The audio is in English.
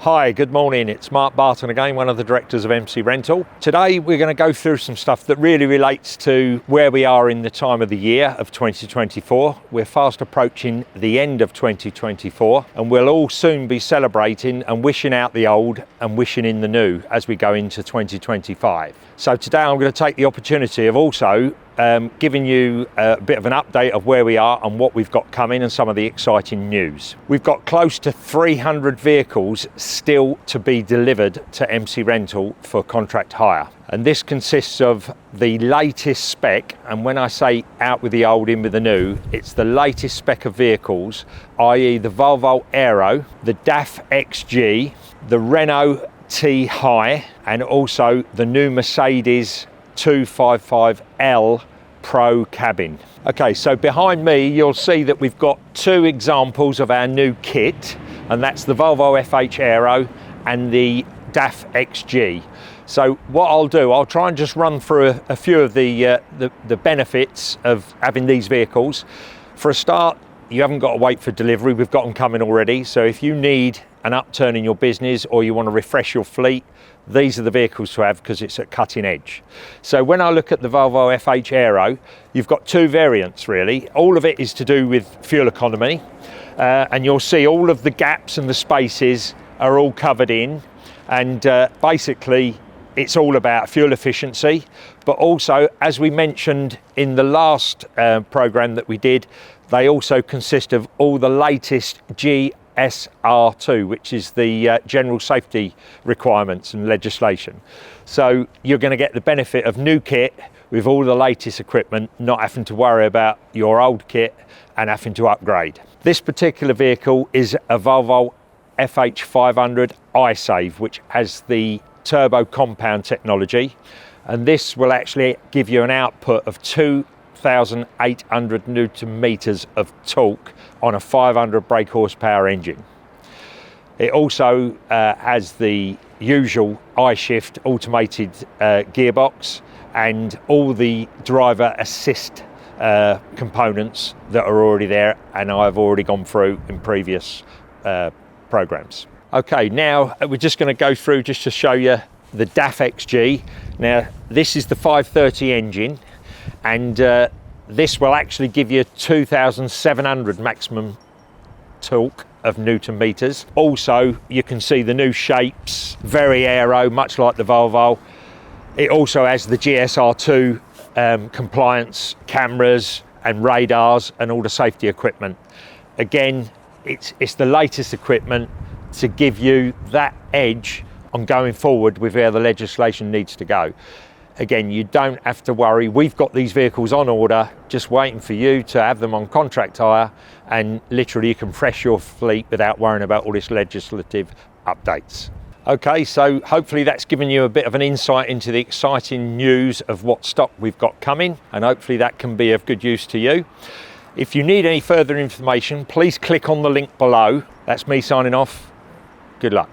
Hi, good morning. It's Mark Barton again, one of the directors of MC Rental. Today we're going to go through some stuff that really relates to where we are in the time of the year of 2024. We're fast approaching the end of 2024 and we'll all soon be celebrating and wishing out the old and wishing in the new as we go into 2025. So today I'm going to take the opportunity of also giving you a bit of an update of where we are and what we've got coming and some of the exciting news. We've got close to 300 vehicles still to be delivered to MC Rental for contract hire. And this consists of the latest spec, and when I say out with the old, in with the new, it's the latest spec of vehicles, i.e. the Volvo Aero, the DAF XG, the Renault T High, and also the new Mercedes 255L Pro cabin. Okay, so behind me you'll see that we've got two examples of our new kit, and that's the Volvo FH Aero and the DAF XG. So what I'll do, I'll try and just run through a few of the benefits of having these vehicles. For a start, you haven't got to wait for delivery, we've got them coming already. So if you need an upturn in your business or you want to refresh your fleet, these are the vehicles to have because it's at cutting edge. So when I look at the Volvo FH Aero, you've got two variants really. All of it is to do with fuel economy, and you'll see all of the gaps and the spaces are all covered in, and basically it's all about fuel efficiency. But also, as we mentioned in the last program that we did, they also consist of all the latest GSR2, which is the general safety requirements and legislation. So you're going to get the benefit of new kit with all the latest equipment, not having to worry about your old kit and having to upgrade. This particular vehicle is a Volvo FH 500 iSave, which has the turbo compound technology, and this will actually give you an output of 2,800 Newton meters of torque on a 500 brake horsepower engine. It also has the usual I-shift automated gearbox and all the driver assist components that are already there, and I've already gone through in previous programs. Okay, now we're just going to go through just to show you the DAF XG. Now this is the 530 engine, and this will actually give you 2,700 maximum torque of Newton meters. Also, you can see the new shapes, very aero, much like the Volvo. It also has the GSR2 compliance cameras and radars and all the safety equipment. Again, it's the latest equipment to give you that edge on going forward with where the legislation needs to go. Again, you don't have to worry. We've got these vehicles on order, just waiting for you to have them on contract hire, and literally you can fresh your fleet without worrying about all this legislative updates. Okay, so hopefully that's given you a bit of an insight into the exciting news of what stock we've got coming, and hopefully that can be of good use to you. If you need any further information, please click on the link below. That's me signing off. Good luck.